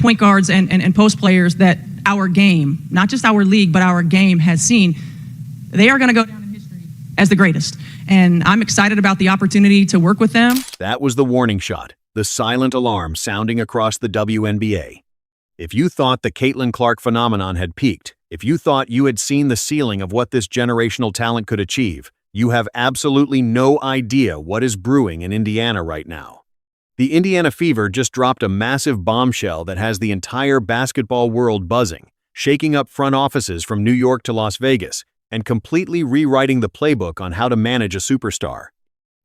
point guards and post players that our game, not just our league, but our game has seen, they are going to go down in history as the greatest. And I'm excited about the opportunity to work with them. That was the warning shot, the silent alarm sounding across the WNBA. If you thought the Caitlin Clark phenomenon had peaked, if you thought you had seen the ceiling of what this generational talent could achieve, you have absolutely no idea what is brewing in Indiana right now. The Indiana Fever just dropped a massive bombshell that has the entire basketball world buzzing, shaking up front offices from New York to Las Vegas, and completely rewriting the playbook on how to manage a superstar.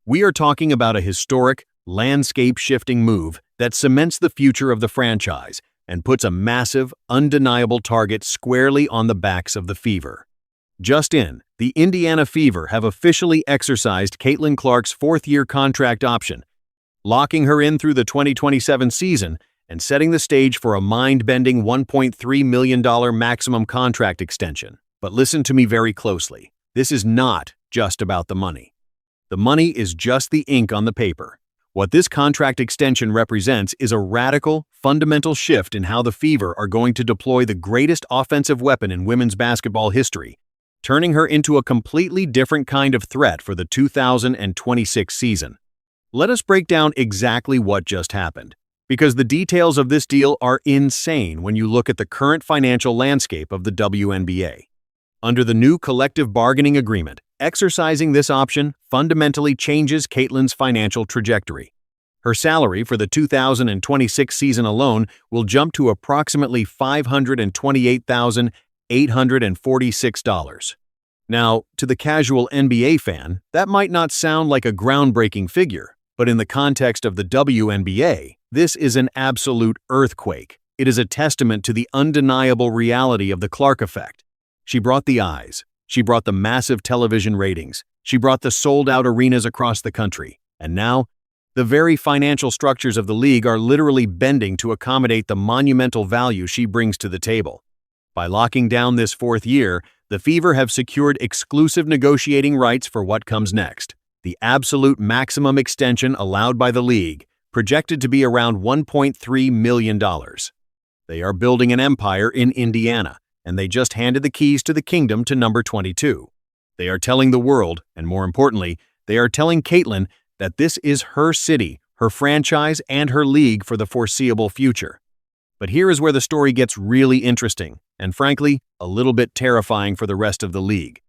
We are talking about a historic, landscape-shifting move that cements the future of the franchise and puts a massive, undeniable target squarely on the backs of the Fever. Just in, the Indiana Fever have officially exercised Caitlin Clark's fourth-year contract option, locking her in through the 2027 season and setting the stage for a mind-bending $1.3 million maximum contract extension. But listen to me very closely. This is not just about the money. The money is just the ink on the paper. What this contract extension represents is a radical, fundamental shift in how the Fever are going to deploy the greatest offensive weapon in women's basketball history, turning her into a completely different kind of threat for the 2026 season. Let us break down exactly what just happened, because the details of this deal are insane when you look at the current financial landscape of the WNBA. Under the new collective bargaining agreement, exercising this option fundamentally changes Caitlin's financial trajectory. Her salary for the 2026 season alone will jump to approximately $528,846. Now, to the casual NBA fan, that might not sound like a groundbreaking figure, but in the context of the WNBA, this is an absolute earthquake. It is a testament to the undeniable reality of the Clark effect. She brought the eyes. She brought the massive television ratings. She brought the sold-out arenas across the country. And now, the very financial structures of the league are literally bending to accommodate the monumental value she brings to the table. By locking down this fourth year, the Fever have secured exclusive negotiating rights for what comes next. The absolute maximum extension allowed by the league, projected to be around $1.3 million. They are building an empire in Indiana, and they just handed the keys to the kingdom to number 22. They are telling the world, and more importantly, they are telling Caitlin that this is her city, her franchise, and her league for the foreseeable future. But here is where the story gets really interesting, and frankly, a little bit terrifying for the rest of the league.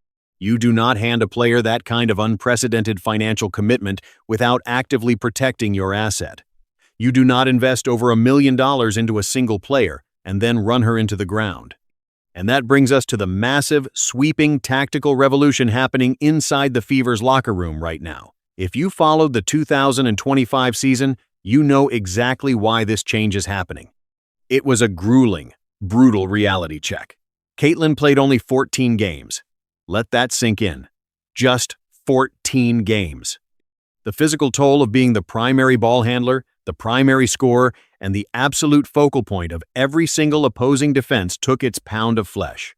You do not hand a player that kind of unprecedented financial commitment without actively protecting your asset. You do not invest over $1 million into a single player and then run her into the ground. And that brings us to the massive, sweeping tactical revolution happening inside the Fever's locker room right now. If you followed the 2025 season, you know exactly why this change is happening. It was a grueling, brutal reality check. Caitlin played only 14 games. Let that sink in. Just 14 games. The physical toll of being the primary ball handler, the primary scorer, and the absolute focal point of every single opposing defense took its pound of flesh.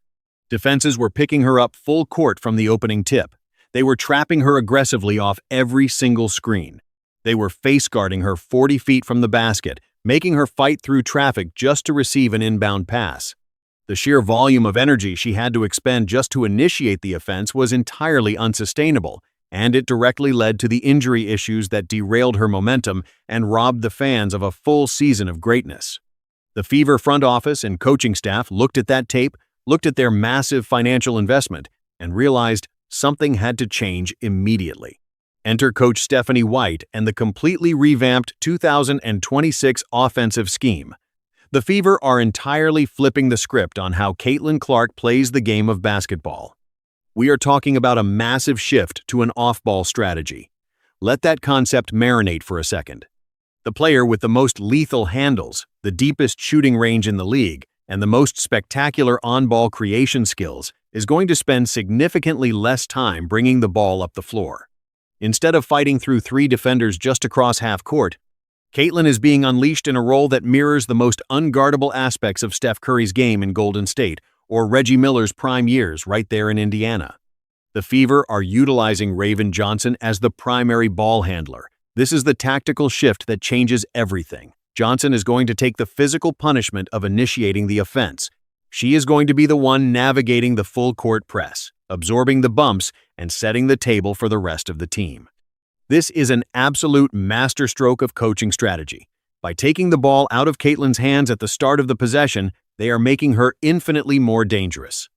Defenses were picking her up full court from the opening tip. They were trapping her aggressively off every single screen. They were face-guarding her 40 feet from the basket, making her fight through traffic just to receive an inbound pass. The sheer volume of energy she had to expend just to initiate the offense was entirely unsustainable, and it directly led to the injury issues that derailed her momentum and robbed the fans of a full season of greatness. The Fever front office and coaching staff looked at that tape, looked at their massive financial investment, and realized something had to change immediately. Enter Coach Stephanie White and the completely revamped 2026 offensive scheme. The Fever are entirely flipping the script on how Caitlin Clark plays the game of basketball. We are talking about a massive shift to an off-ball strategy. Let that concept marinate for a second. The player with the most lethal handles, the deepest shooting range in the league, and the most spectacular on-ball creation skills is going to spend significantly less time bringing the ball up the floor. Instead of fighting through 3 defenders just across half court, Caitlin is being unleashed in a role that mirrors the most unguardable aspects of Steph Curry's game in Golden State or Reggie Miller's prime years right there in Indiana. The Fever are utilizing Raven Johnson as the primary ball handler. This is the tactical shift that changes everything. Johnson is going to take the physical punishment of initiating the offense. She is going to be the one navigating the full-court press, absorbing the bumps, and setting the table for the rest of the team. This is an absolute masterstroke of coaching strategy. By taking the ball out of Caitlin's hands at the start of the possession, they are making her infinitely more dangerous.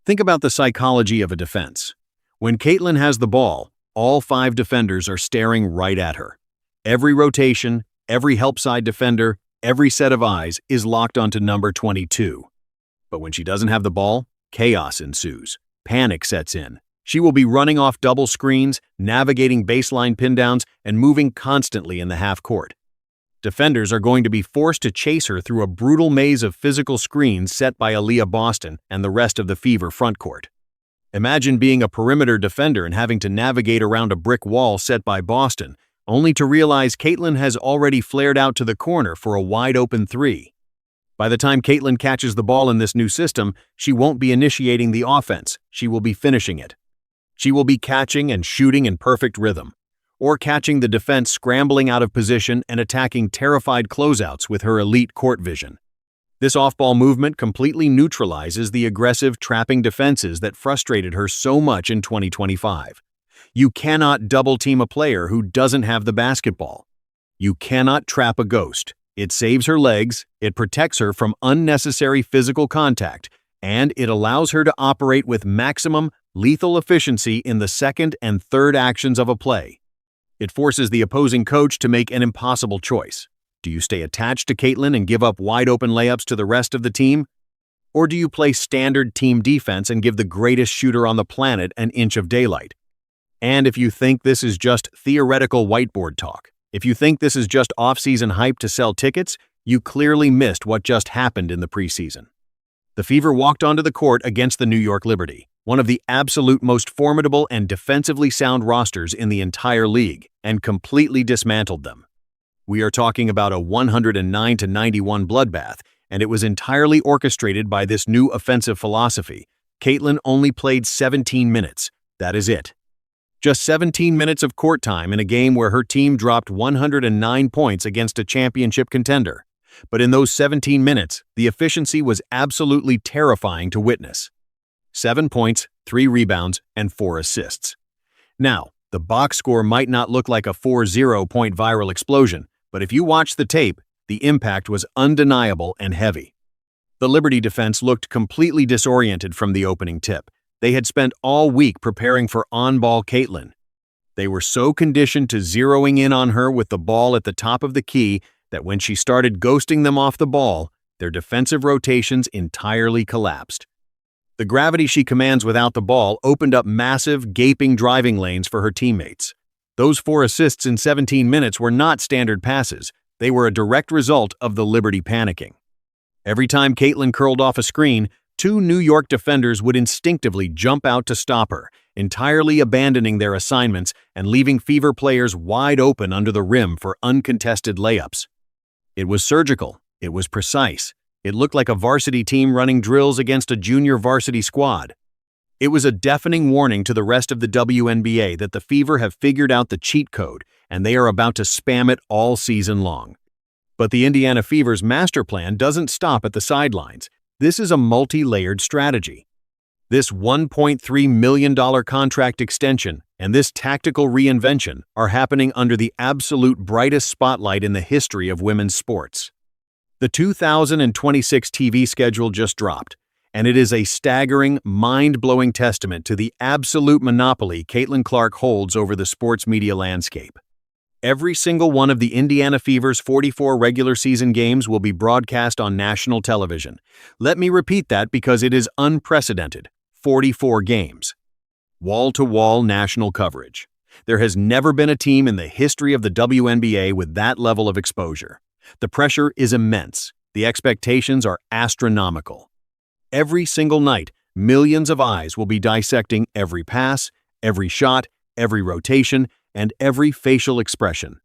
Think about the psychology of a defense. When Caitlin has the ball, all 5 defenders are staring right at her. Every rotation, every help side defender, every set of eyes is locked onto number 22. But when she doesn't have the ball, chaos ensues. Panic sets in. She will be running off double screens, navigating baseline pindowns, and moving constantly in the half court. Defenders are going to be forced to chase her through a brutal maze of physical screens set by Aaliyah Boston and the rest of the Fever frontcourt. Imagine being a perimeter defender and having to navigate around a brick wall set by Boston, only to realize Caitlin has already flared out to the corner for a wide-open 3. By the time Caitlin catches the ball in this new system, she won't be initiating the offense, she will be finishing it. She will be catching and shooting in perfect rhythm, or catching the defense scrambling out of position and attacking terrified closeouts with her elite court vision. This off-ball movement completely neutralizes the aggressive, trapping defenses that frustrated her so much in 2025. You cannot double-team a player who doesn't have the basketball. You cannot trap a ghost. It saves her legs, it protects her from unnecessary physical contact, and it allows her to operate with maximum, lethal efficiency in the second and third actions of a play. It forces the opposing coach to make an impossible choice. Do you stay attached to Caitlin and give up wide-open layups to the rest of the team? Or do you play standard team defense and give the greatest shooter on the planet an inch of daylight? And if you think this is just theoretical whiteboard talk, if you think this is just off-season hype to sell tickets, you clearly missed what just happened in the preseason. The Fever walked onto the court against the New York Liberty, one of the absolute most formidable and defensively sound rosters in the entire league, and completely dismantled them. We are talking about a 109-91 bloodbath, and it was entirely orchestrated by this new offensive philosophy. Caitlin only played 17 minutes. That is it. Just 17 minutes of court time in a game where her team dropped 109 points against a championship contender. But in those 17 minutes, the efficiency was absolutely terrifying to witness. 7 points, 3 rebounds, and 4 assists. Now, the box score might not look like a 4-0-point viral explosion, but if you watch the tape, the impact was undeniable and heavy. The Liberty defense looked completely disoriented from the opening tip. They had spent all week preparing for on-ball Caitlin. They were so conditioned to zeroing in on her with the ball at the top of the key that when she started ghosting them off the ball, their defensive rotations entirely collapsed. The gravity she commands without the ball opened up massive, gaping driving lanes for her teammates. Those 4 assists in 17 minutes were not standard passes. They were a direct result of the Liberty panicking. Every time Caitlin curled off a screen, 2 New York defenders would instinctively jump out to stop her, entirely abandoning their assignments and leaving Fever players wide open under the rim for uncontested layups. It was surgical. It was precise. It looked like a varsity team running drills against a junior varsity squad. It was a deafening warning to the rest of the WNBA that the Fever have figured out the cheat code and they are about to spam it all season long. But the Indiana Fever's master plan doesn't stop at the sidelines. This is a multi-layered strategy. This $1.3 million contract extension and this tactical reinvention are happening under the absolute brightest spotlight in the history of women's sports. The 2026 TV schedule just dropped, and it is a staggering, mind-blowing testament to the absolute monopoly Caitlin Clark holds over the sports media landscape. Every single one of the Indiana Fever's 44 regular season games will be broadcast on national television. Let me repeat that because it is unprecedented. 44 games. Wall-to-wall national coverage. There has never been a team in the history of the WNBA with that level of exposure. The pressure is immense. The expectations are astronomical. Every single night, millions of eyes will be dissecting every pass, every shot, every rotation, and every facial expression.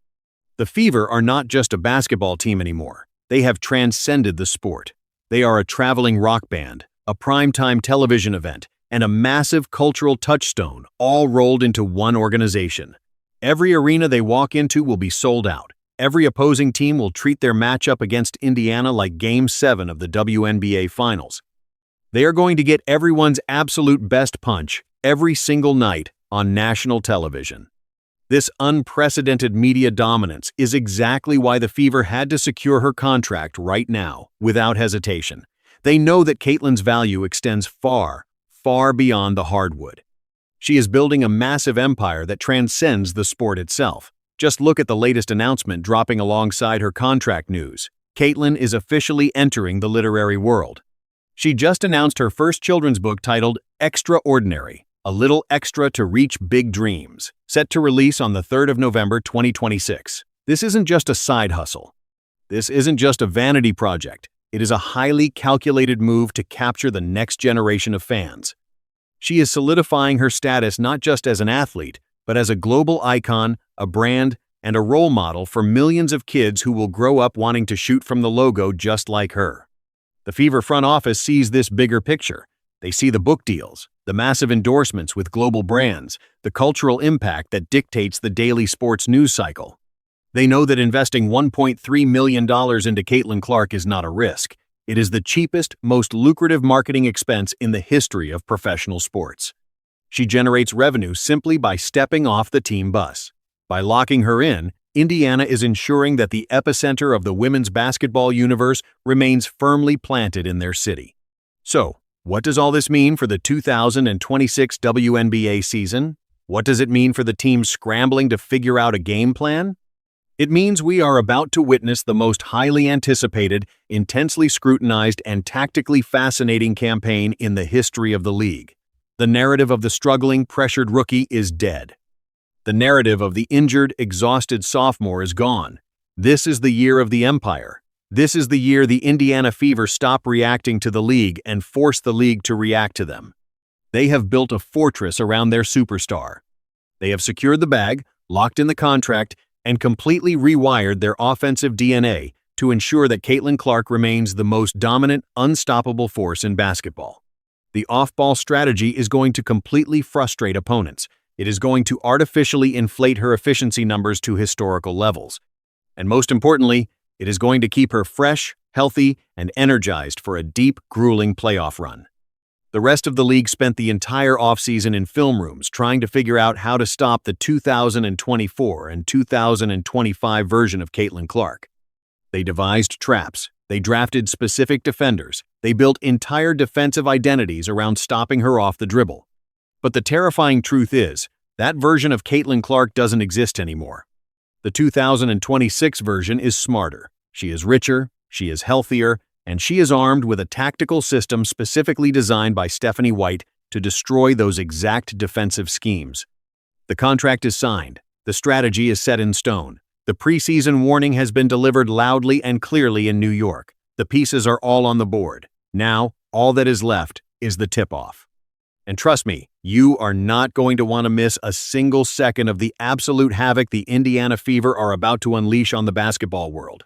The Fever are not just a basketball team anymore. They have transcended the sport. They are a traveling rock band, a primetime television event, and a massive cultural touchstone, all rolled into one organization. Every arena they walk into will be sold out. Every opposing team will treat their matchup against Indiana like Game 7 of the WNBA Finals. They are going to get everyone's absolute best punch every single night on national television. This unprecedented media dominance is exactly why the Fever had to secure her contract right now, without hesitation. They know that Caitlyn's value extends far, far beyond the hardwood. She is building a massive empire that transcends the sport itself. Just look at the latest announcement dropping alongside her contract news. Caitlyn is officially entering the literary world. She just announced her first children's book titled Extraordinary, A Little Extra to Reach Big Dreams, set to release on the 3rd of November 2026. This isn't just a side hustle. This isn't just a vanity project. It is a highly calculated move to capture the next generation of fans. She is solidifying her status not just as an athlete, but as a global icon, a brand, and a role model for millions of kids who will grow up wanting to shoot from the logo just like her. The Fever front office sees this bigger picture. They see the book deals, the massive endorsements with global brands, the cultural impact that dictates the daily sports news cycle. They know that investing $1.3 million into Caitlyn Clark is not a risk. It is the cheapest, most lucrative marketing expense in the history of professional sports. She generates revenue simply by stepping off the team bus. By locking her in, Indiana is ensuring that the epicenter of the women's basketball universe remains firmly planted in their city. So, what does all this mean for the 2026 WNBA season? What does it mean for the team scrambling to figure out a game plan? It means we are about to witness the most highly anticipated, intensely scrutinized, and tactically fascinating campaign in the history of the league. The narrative of the struggling, pressured rookie is dead. The narrative of the injured, exhausted sophomore is gone. This is the year of the empire. This is the year the Indiana Fever stop reacting to the league and force the league to react to them. They have built a fortress around their superstar. They have secured the bag, locked in the contract, and completely rewired their offensive DNA to ensure that Caitlyn Clark remains the most dominant, unstoppable force in basketball. The off-ball strategy is going to completely frustrate opponents. It is going to artificially inflate her efficiency numbers to historical levels. And most importantly, it is going to keep her fresh, healthy, and energized for a deep, grueling playoff run. The rest of the league spent the entire offseason in film rooms trying to figure out how to stop the 2024 and 2025 version of Caitlyn Clark. They devised traps. They drafted specific defenders. They built entire defensive identities around stopping her off the dribble. But the terrifying truth is, that version of Caitlyn Clark doesn't exist anymore. The 2026 version is smarter. She is richer, she is healthier, and she is armed with a tactical system specifically designed by Stephanie White to destroy those exact defensive schemes. The contract is signed. The strategy is set in stone. The preseason warning has been delivered loudly and clearly in New York. The pieces are all on the board. Now, all that is left is the tip-off. And trust me, you are not going to want to miss a single second of the absolute havoc the Indiana Fever are about to unleash on the basketball world.